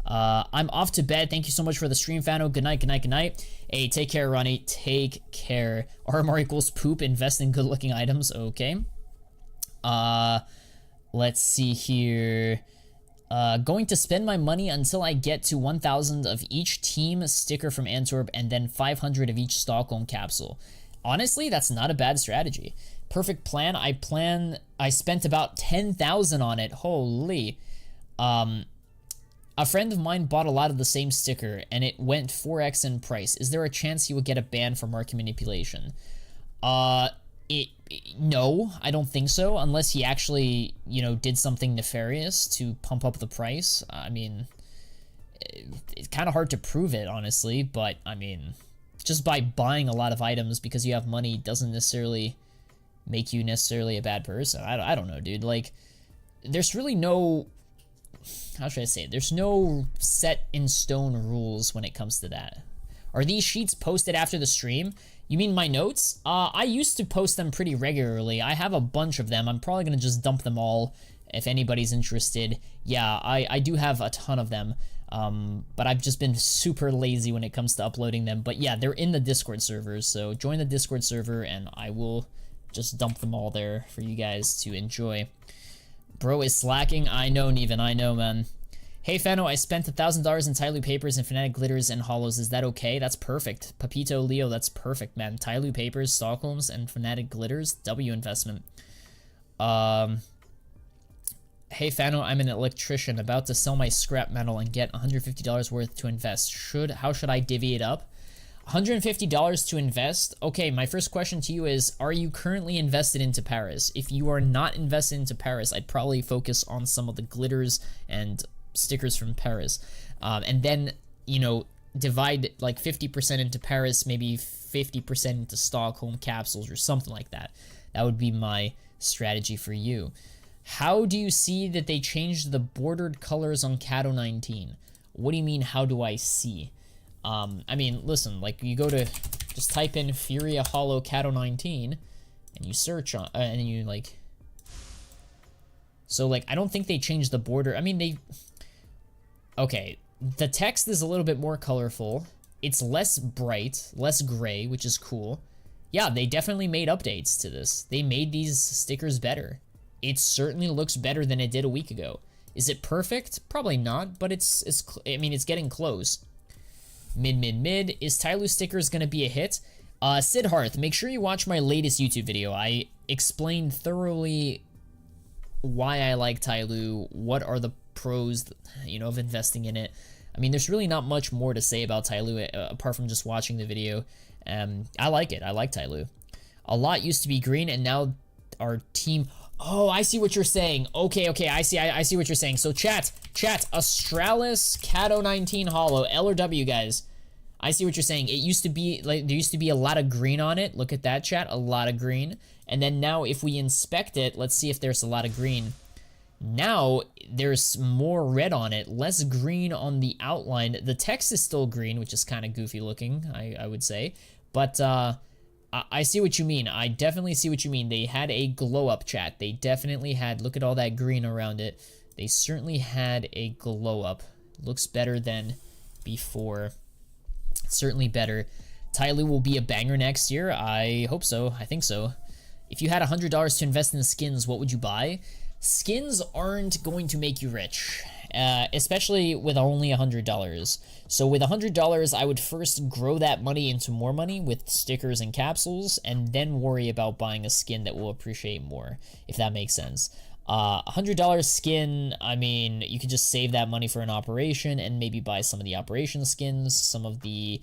I'm off to bed. Thank you so much for the stream, Fano. Good night, good night, good night. Hey, take care, Ronnie. Take care. RMR equals poop. Invest in good-looking items. Okay. Let's see here. Going to spend my money until I get to 1,000 of each team sticker from Antwerp and then 500 of each Stockholm capsule. Honestly, that's not a bad strategy. Perfect plan. I spent about 10,000 on it. Holy. A friend of mine bought a lot of the same sticker and it went 4x in price. Is there a chance he would get a ban for market manipulation? No, I don't think so, unless he actually, you know, did something nefarious to pump up the price. I mean, it's kind of hard to prove it, honestly, but I mean, just by buying a lot of items because you have money doesn't necessarily make you necessarily a bad person. I don't know, dude. Like, there's really no, how should I say it? There's no set in stone rules when it comes to that. Are these sheets posted after the stream? You mean my notes? I used to post them pretty regularly. I have a bunch of them. I'm probably going to just dump them all if anybody's interested. Yeah, I do have a ton of them, but I've just been super lazy when it comes to uploading them. But yeah, they're in the Discord servers, so join the Discord server and I will just dump them all there for you guys to enjoy. Bro is slacking. I know, Neven. I know, man. Hey, Fano, I spent $1,000 in Tyloo papers and Fnatic glitters and hollows. Is that okay? That's perfect. Papito Leo, that's perfect, man. Tyloo papers, Stockholms, and Fnatic glitters. W investment. Hey, Fano, I'm an electrician about to sell my scrap metal and get $150 worth to invest. How should I divvy it up? $150 to invest? Okay, my first question to you is, are you currently invested into Paris? If you are not invested into Paris, I'd probably focus on some of the glitters and stickers from Paris, and then, you know, divide like 50% into Paris, maybe 50% into Stockholm capsules or something like that. That would be my strategy for you. How do you see that they changed the bordered colors on Cato 19? What do you mean, how do I see? I mean, listen, like, you go to, just type in Furia Hollow Cato 19 and you search on, and you like, so like, I don't think they changed the border. I mean, okay, the text is a little bit more colorful. It's less bright, less gray, which is cool. Yeah, they definitely made updates to this. They made these stickers better. It certainly looks better than it did a week ago. Is it perfect? Probably not, but I mean, it's getting close. Mid. Is Tyloo stickers gonna be a hit? Sid Hearth, make sure you watch my latest YouTube video. I explained thoroughly why I like Tyloo, what are the pros, you know, of investing in it. I mean, there's really not much more to say about Tyloo apart from just watching the video. I like it. I like Tyloo. A lot used to be green, and now our team. Oh, I see what you're saying. Okay, I see what you're saying. So chat, Astralis Cato 19 Hollow, L or W, guys. I see what you're saying. It used to be, like, there used to be a lot of green on it. Look at that, chat, a lot of green. And then now if we inspect it, let's see if there's a lot of green. Now there's more red on it, less green on the outline. The text is still green, which is kind of goofy looking, I would say. But I see what you mean. I definitely see what you mean. They had a glow up, chat. They definitely had, look at all that green around it. They certainly had a glow up. Looks better than before. Certainly better. Tyloo will be a banger next year. I hope so. I think so. If you had $100 to invest in skins, what would you buy? Skins aren't going to make you rich, especially with only $100. So with $100, I would first grow that money into more money with stickers and capsules, and then worry about buying a skin that will appreciate more, if that makes sense. $100 skin, I mean, you could just save that money for an operation and maybe buy some of the operation skins, some of the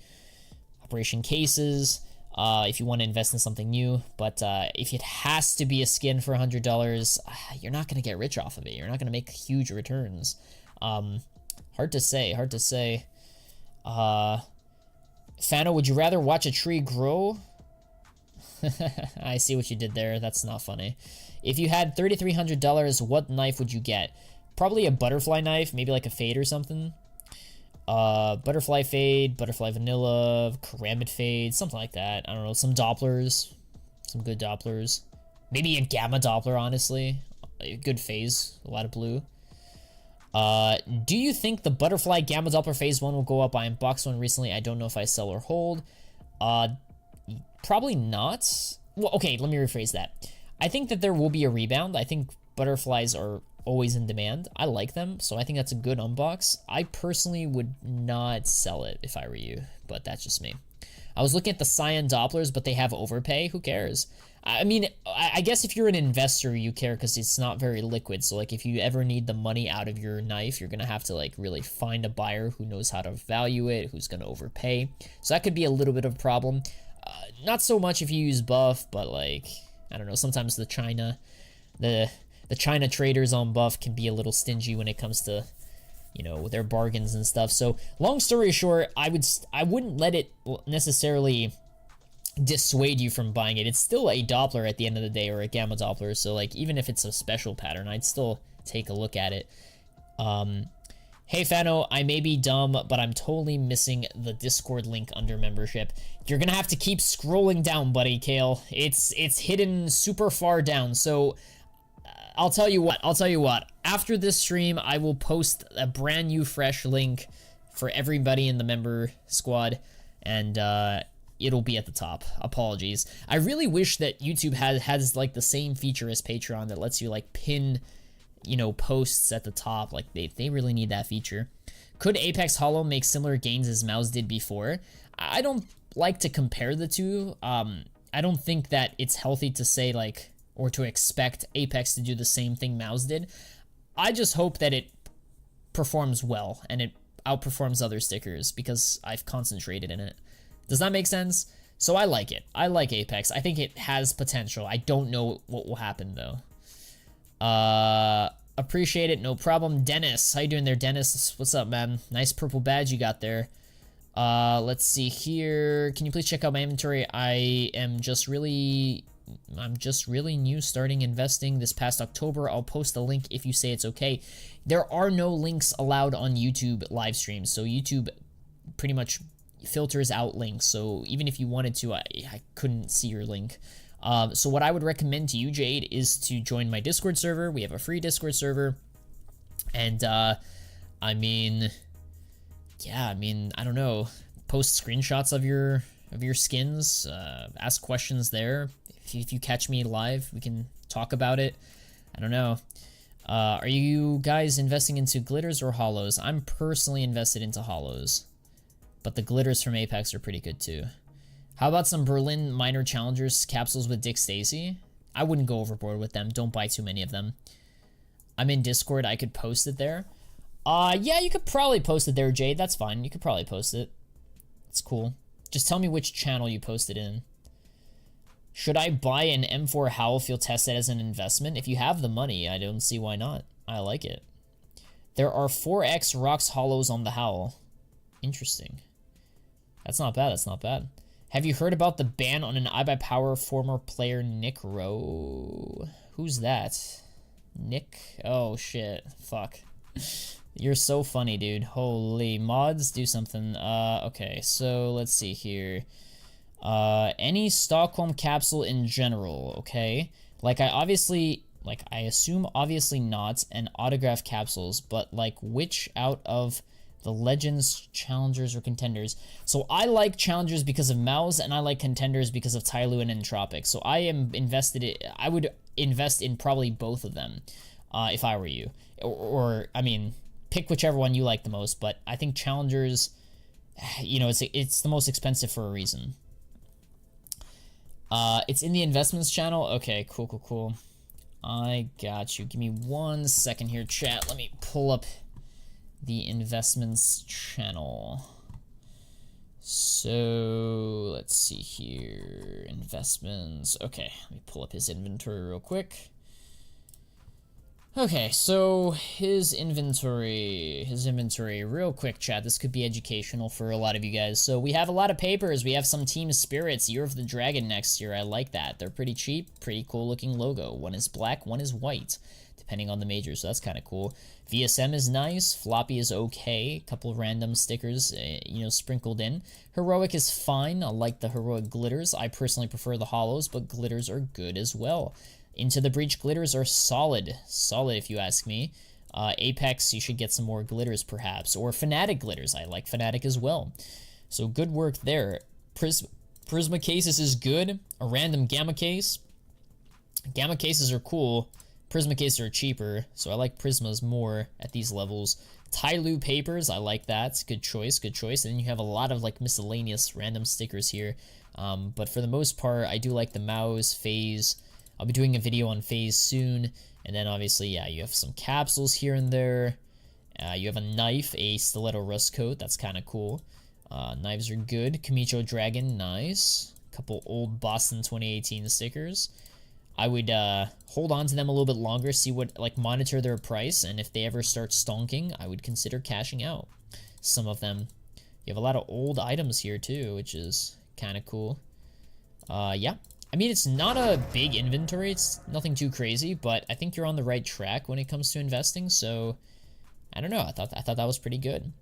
operation cases, if you want to invest in something new. But if it has to be a skin for $100, you're not going to get rich off of it. You're not going to make huge returns. Hard to say. Fano, would you rather watch a tree grow I see what you did there. That's not funny. If you had $3,300, what knife would you get? Probably a butterfly knife, maybe like a fade or something. Butterfly fade, butterfly vanilla, karambit fade, something like that. I don't know, some Dopplers, some good Dopplers. Maybe a gamma Doppler, honestly. A good phase, a lot of blue. Do you think the butterfly gamma Doppler phase 1 will go up? I unboxed one recently. I don't know if I sell or hold. Probably not. Well, okay, let me rephrase that. I think that there will be a rebound. I think butterflies are always in demand. I like them, so I think that's a good unbox. I personally would not sell it if I were you, but that's just me. I was looking at the cyan Dopplers, but they have overpay. Who cares? I mean, I guess if you're an investor, you care because it's not very liquid. So, like, if you ever need the money out of your knife, you're going to have to, like, really find a buyer who knows how to value it, who's going to overpay. So that could be a little bit of a problem. Not so much if you use buff, but, like, I don't know, sometimes the China traders on buff can be a little stingy when it comes to, you know, their bargains and stuff. So, long story short, I wouldn't let it necessarily dissuade you from buying it. It's still a Doppler at the end of the day, or a gamma Doppler, so like even if it's a special pattern, I'd still take a look at it. Hey Fano, I may be dumb, but I'm totally missing the Discord link under membership. You're gonna have to keep scrolling down, buddy, Kale. It's hidden super far down. So I'll tell you what. After this stream, I will post a brand new fresh link for everybody in the member squad, and it'll be at the top. Apologies. I really wish that YouTube has like the same feature as Patreon that lets you like pin, you know, posts at the top. Like they really need that feature. Could Apex Hollow make similar gains as Mouse did before? I don't like to compare the two. I don't think that it's healthy to say like, or to expect Apex to do the same thing Mouse did. I just hope that it performs well and it outperforms other stickers because I've concentrated in it. Does that make sense? So I like it. I like Apex. I think it has potential. I don't know what will happen though. Appreciate it. No problem. Dennis. How you doing there, Dennis? What's up, man? Nice purple badge you got there. Let's see here. Can you please check out my inventory? I'm just really new starting investing this past October. I'll post the link if you say it's okay. There are no links allowed on YouTube live streams. So YouTube pretty much filters out links, so even if you wanted to, I couldn't see your link. So what I would recommend to you, Jade, is to join my Discord server. We have a free Discord server, and I mean, I don't know, post screenshots of your skins, ask questions there. If you catch me live, we can talk about it. I don't know. Are you guys investing into glitters or hollows? I'm personally invested into hollows, but the glitters from Apex are pretty good too. How about some Berlin Minor Challengers capsules with Dick Stacy? I wouldn't go overboard with them. Don't buy too many of them. I'm in Discord. I could post it there. Yeah, you could probably post it there, Jade. That's fine. You could probably post it. It's cool. Just tell me which channel you posted in. Should I buy an M4 Howl Field Test Set as an investment? If you have the money, I don't see why not. I like it. There are 4x rocks hollows on the Howl. Interesting. That's not bad. That's not bad. Have you heard about the ban on an iBuyPower former player Nick Rowe? Who's that? Nick? Oh shit. Fuck. You're so funny, dude. Holy mods, do something. Okay, so let's see here. Any Stockholm capsule in general, okay? Like I assume obviously not, and autograph capsules, but like which out of the Legends, Challengers, or Contenders? So I like Challengers because of Mouse, and I like Contenders because of Tyloo and Entropic. So I would invest in probably both of them, if I were you. Or I mean, pick whichever one you like the most, but I think Challengers, you know, it's the most expensive for a reason. It's in the investments channel. Okay, cool. I got you. Give me 1 second here, chat. Let me pull up the investments channel. So let's see here. Investments. Okay, let me pull up his inventory real quick. Okay, so his inventory, real quick, chat. This could be educational for a lot of you guys. So we have a lot of papers. We have some Team Spirits, Year of the Dragon next year. I like that. They're pretty cheap, pretty cool looking logo. One is black, one is white, depending on the major, so that's kind of cool. VSM is nice, Floppy is okay, a couple random stickers, you know, sprinkled in. Heroic is fine, I like the Heroic glitters. I personally prefer the hollows, but glitters are good as well. Into the Breach glitters are solid if you ask me. Apex, you should get some more glitters perhaps, or Fnatic glitters, I like Fnatic as well. So good work there. Prisma cases is good, a random Gamma case. Gamma cases are cool. Prisma cases are cheaper, so I like Prismas more at these levels. Tyloo papers, I like that. Good choice, good choice. And then you have a lot of like miscellaneous random stickers here. But for the most part, I do like the Mouse, Phase. I'll be doing a video on Phase soon. And then obviously, yeah, you have some capsules here and there. You have a knife, a stiletto rust coat. That's kind of cool. Knives are good. Kamicho Dragon, nice. Couple old Boston 2018 stickers. I would hold on to them a little bit longer, see what, like, monitor their price, and if they ever start stonking, I would consider cashing out some of them. You have a lot of old items here too, which is kind of cool. Yeah. I mean, it's not a big inventory, it's nothing too crazy, but I think you're on the right track when it comes to investing, so I don't know, I thought that was pretty good.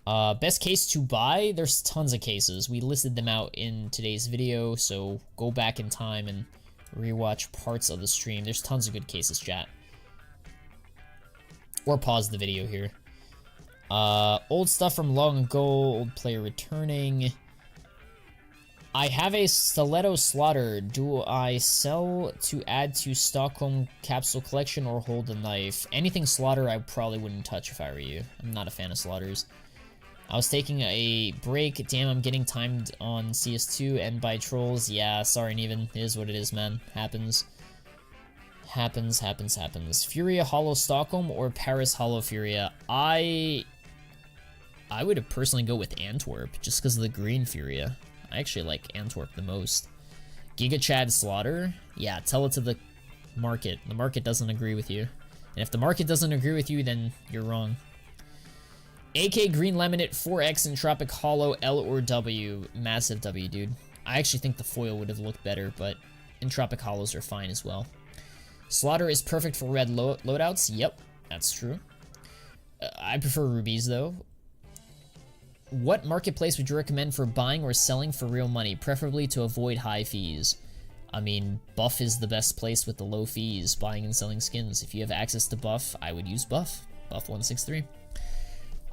Best case to buy, there's tons of cases. We listed them out in today's video, so go back in time and rewatch parts of the stream. There's tons of good cases, chat. Or pause the video here. Old stuff from long ago, old player returning. I have a Stiletto Slaughter. Do I sell to add to Stockholm Capsule collection or hold the knife? Anything Slaughter I probably wouldn't touch if I were you. I'm not a fan of Slaughters. I was taking a break. Damn, I'm getting timed on CS2 and by trolls. Yeah, sorry, Neven. It is what it is, man. Happens. Happens. Furia Hollow Stockholm or Paris Hollow Furia? I would personally go with Antwerp, just because of the green Furia. I actually like Antwerp the most. Giga Chad Slaughter? Yeah, tell it to the market. The market doesn't agree with you. And if the market doesn't agree with you, then you're wrong. AK Green Laminate 4X Entropic Hollow L or W. Massive W, dude. I actually think the foil would have looked better, but Entropic Hollows are fine as well. Slaughter is perfect for red loadouts. Yep, that's true. I prefer rubies, though. What marketplace would you recommend for buying or selling for real money, preferably to avoid high fees? I mean, Buff is the best place with the low fees, buying and selling skins. If you have access to Buff, I would use Buff. Buff 163.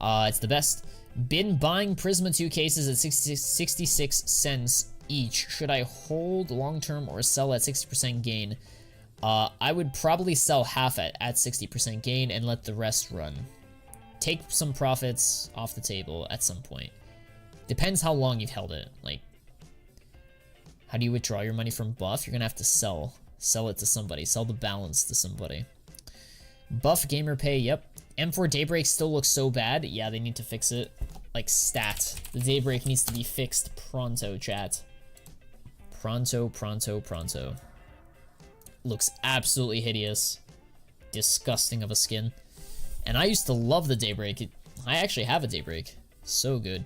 It's the best. Been buying Prisma 2 cases at 66 cents each. Should I hold long-term or sell at 60% gain? I would probably sell half at 60% gain and let the rest run. Take some profits off the table at some point. Depends how long you've held it. Like, how do you withdraw your money from Buff? You're gonna have to sell. Sell it to somebody. Sell the balance to somebody. Buff Gamer Pay, yep. M4 Daybreak still looks so bad. Yeah, they need to fix it. Like, stat. The Daybreak needs to be fixed pronto, chat. Pronto. Looks absolutely hideous. Disgusting of a skin. And I used to love the Daybreak. I actually have a Daybreak. So good.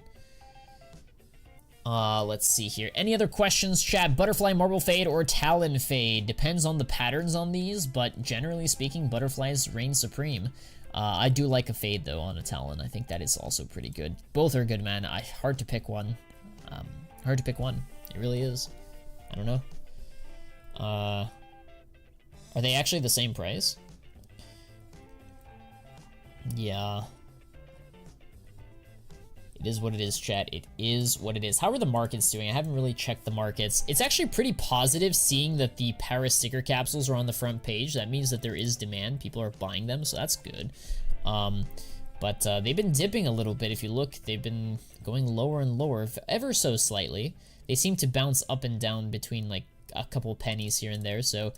Let's see here. Any other questions, chat? Butterfly Marble Fade or Talon Fade? Depends on the patterns on these, but generally speaking, Butterflies reign supreme. I do like a Fade, though, on a Talon. I think that is also pretty good. Both are good, man. Hard to pick one. Hard to pick one. It really is. I don't know. Are they actually the same price? Yeah. It is what it is, chat. It is what it is. How are the markets doing? I haven't really checked the markets. It's actually pretty positive seeing that the Paris sticker capsules are on the front page. That means that there is demand. People are buying them, so that's good. But they've been dipping a little bit. If you look, they've been going lower and lower, ever so slightly. They seem to bounce up and down between, like, a couple pennies here and there, so...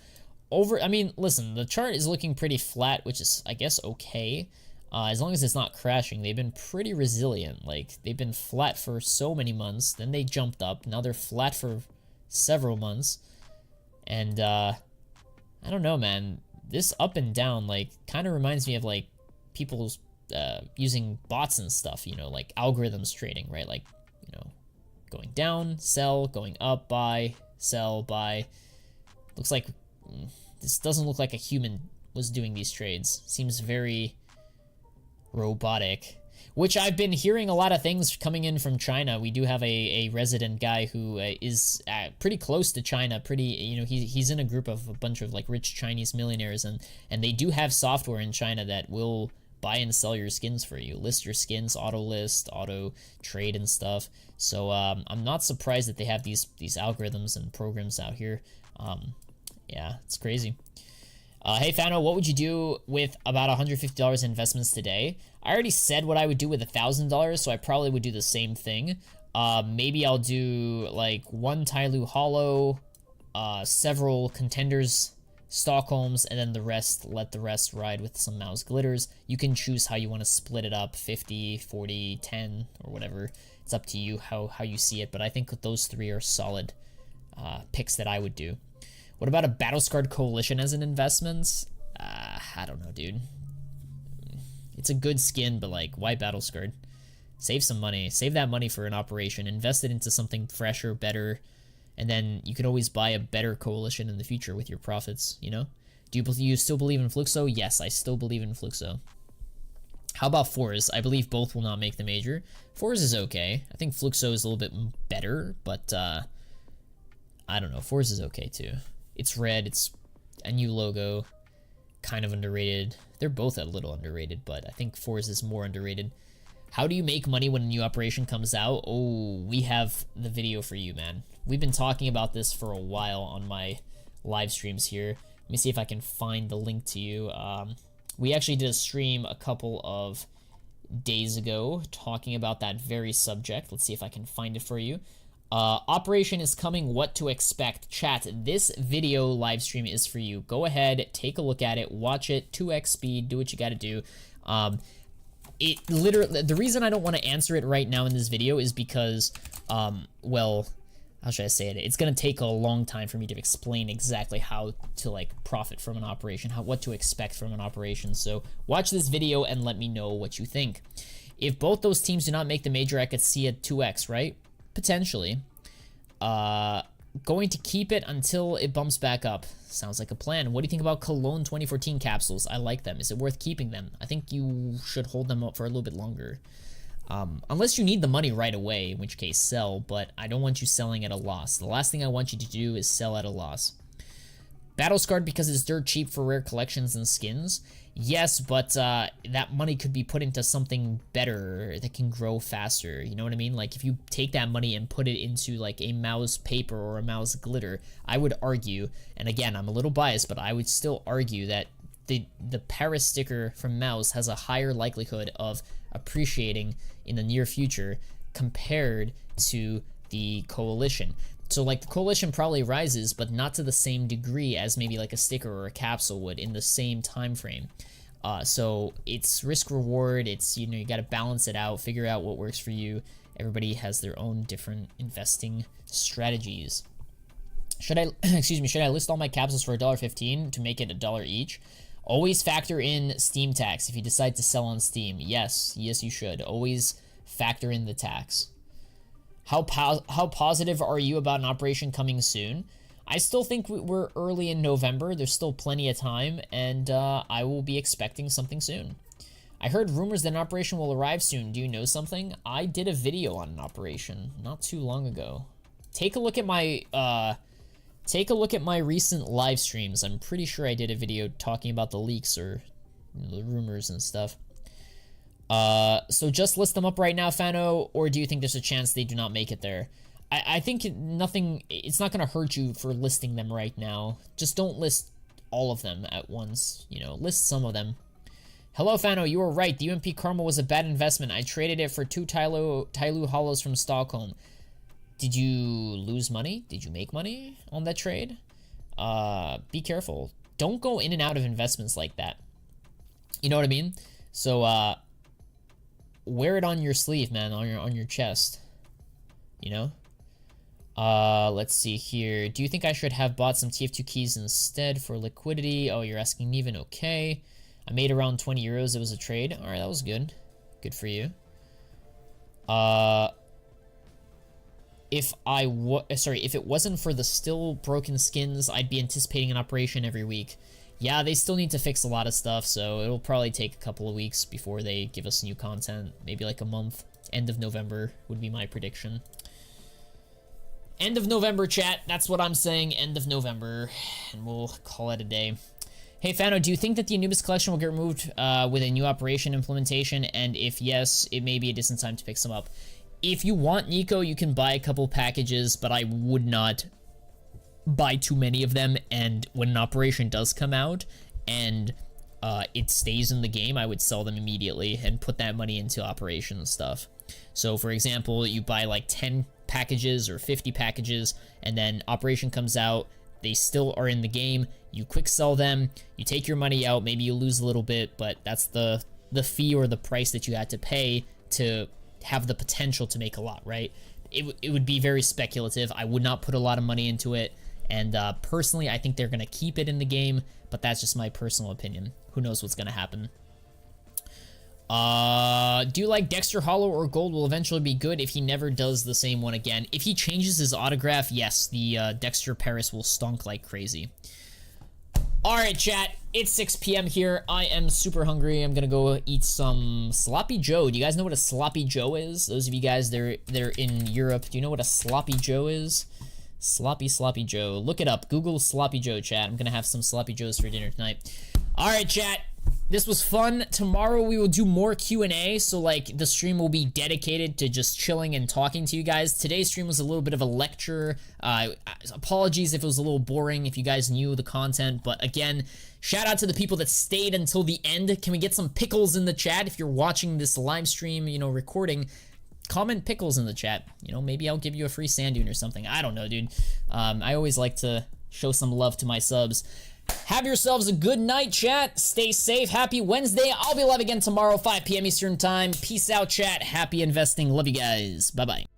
I mean, listen, the chart is looking pretty flat, which is, I guess, okay. As long as it's not crashing, they've been pretty resilient. Like, they've been flat for so many months, then they jumped up, now they're flat for several months. And, I don't know, man. this up and down, like, kind of reminds me of, like, people's using bots and stuff, you know, like algorithms trading, right? Like, you know, going down, sell, going up, buy, sell, buy. Looks like this doesn't look like a human was doing these trades. Seems very robotic, which I've been hearing a lot of things coming in from China. We do have a resident guy who is pretty close to China, pretty, you know, he's in a group of a bunch of like rich Chinese millionaires, and they do have software in China that will buy and sell your skins for you, list your skins, auto list, auto trade and stuff. So I'm not surprised that they have these algorithms and programs out here. Yeah, it's crazy. Hey Fano, what would you do with about $150 in investments today? I already said what I would do with $1,000, so I probably would do the same thing. Maybe I'll do like one Tyloo Hollow, several Contenders Stockholms, and then the rest, let the rest ride with some mouse glitters. You can choose how you want to split it up, 50, 40, 10, or whatever. It's up to you how you see it, but I think those three are solid picks that I would do. What about a Battle-Scarred Coalition as an investment? I don't know, dude. It's a good skin, but like, why Battle-Scarred? Save some money. Save that money for an operation. Invest it into something fresher, better, and then you can always buy a better coalition in the future with your profits, you know? Do you still believe in Fluxo? Yes, I still believe in Fluxo. How about Forz? I believe both will not make the major. Forz is okay. I think Fluxo is a little bit better, but I don't know. Forz is okay too. It's red, it's a new logo, kind of underrated. They're both a little underrated, but I think Forz is more underrated. How do you make money when a new operation comes out? Oh, we have the video for you, man. We've been talking about this for a while on my live streams here. Let me see if I can find the link to you. We actually did a stream a couple of days ago talking about that very subject. Let's see if I can find it for you. Operation is coming, what to expect. Chat, this video live stream is for you. Go ahead, take a look at it, watch it, 2x speed, do what you gotta do. It literally, the reason I don't want to answer it right now in this video is because, well, how should I say it? It's gonna take a long time for me to explain exactly how to like profit from an operation, what to expect from an operation. So watch this video and let me know what you think. If both those teams do not make the major, I could see a 2x, right? Potentially. Going to keep it until it bumps back up. Sounds like a plan. What do you think about Cologne 2014 capsules? I like them. Is it worth keeping them? I think you should hold them up for a little bit longer. Unless you need the money right away, in which case sell, but I don't want you selling at a loss. The last thing I want you to do is sell at a loss. Battle Scarred because it's dirt cheap for rare collections and skins. Yes, but that money could be put into something better that can grow faster. You know what I mean? Like if you take that money and put it into like a mouse paper or a mouse glitter, I would argue, and again, I'm a little biased, but I would still argue that the Paris sticker from mouse has a higher likelihood of appreciating in the near future compared to the coalition. So like the coalition probably rises, but not to the same degree as maybe like a sticker or a capsule would in the same time frame. So it's risk reward. It's, you know, you got to balance it out, figure out what works for you. Everybody has their own different investing strategies. Should I, excuse me, should I list all my capsules for $1.15 to make it $1 each? Always factor in Steam tax if you decide to sell on Steam. Yes, you should. Always factor in the tax. How positive are you about an operation coming soon? I still think we're early in November. There's still plenty of time, and I will be expecting something soon. I heard rumors that an operation will arrive soon. Do you know something? I did a video on an operation not too long ago. Take a look at my recent live streams. I'm pretty sure I did a video talking about the leaks or the rumors and stuff. So just list them up right now, Fano, or do you think there's a chance they do not make it there? I think it's not gonna hurt you for listing them right now. Just don't list all of them at once, you know, list some of them. Hello, Fano, you were right. The UMP Karma was a bad investment. I traded it for 2 Tyloo Hollows from Stockholm. Did you lose money? Did you make money on that trade? Be careful. Don't go in and out of investments like that. You know what I mean? So, wear it on your sleeve, man, on your chest. You know? Let's see here. Do you think I should have bought some TF2 keys instead for liquidity? Oh, you're asking Neven. Okay. I made around 20 euros. It was a trade. All right, that was good. Good for you. If it wasn't for the still broken skins, I'd be anticipating an operation every week. Yeah, they still need to fix a lot of stuff, so it'll probably take a couple of weeks before they give us new content. Maybe like a month. End of November would be my prediction. End of November, chat. That's what I'm saying. End of November. And we'll call it a day. Hey, Fano, do you think that the Anubis collection will get removed with a new operation implementation? And if yes, it may be a decent time to pick some up. If you want Nico, you can buy a couple packages, but I would not buy too many of them. And when an operation does come out and it stays in the game, I would sell them immediately and put that money into operation stuff. So, for example, you buy like 10 packages or 50 packages, and then operation comes out, they still are in the game, you quick sell them, you take your money out, maybe you lose a little bit, but that's the fee or the price that you had to pay to have the potential to make a lot, right? It would be very speculative. I would not put a lot of money into it, and personally, I think they're going to keep it in the game, but that's just my personal opinion. Who knows what's going to happen. Do you like Dexter Hollow or Gold will eventually be good if he never does the same one again? If he changes his autograph, yes, the Dexter Paris will stunk like crazy. Alright, chat, it's 6 p.m. here. I am super hungry. I'm gonna go eat some Sloppy Joe. Do you guys know what a Sloppy Joe is? Those of you guys, they're in Europe. Do you know what a Sloppy Joe is? Sloppy Joe. Look it up. Google Sloppy Joe, chat. I'm gonna have some Sloppy Joes for dinner tonight. Alright, chat. This was fun. Tomorrow we will do more Q&A, so like the stream will be dedicated to just chilling and talking to you guys. Today's stream was a little bit of a lecture. Apologies if it was a little boring, if you guys knew the content, but again, shout out to the people that stayed until the end. Can we get some pickles in the chat? If you're watching this live stream, you know, recording, comment pickles in the chat. You know, maybe I'll give you a free sand dune or something. I don't know, dude. I always like to show some love to my subs. Have yourselves a good night, chat. Stay safe. Happy Wednesday. I'll be live again tomorrow, 5 p.m. Eastern Time. Peace out, chat. Happy investing. Love you guys. Bye-bye.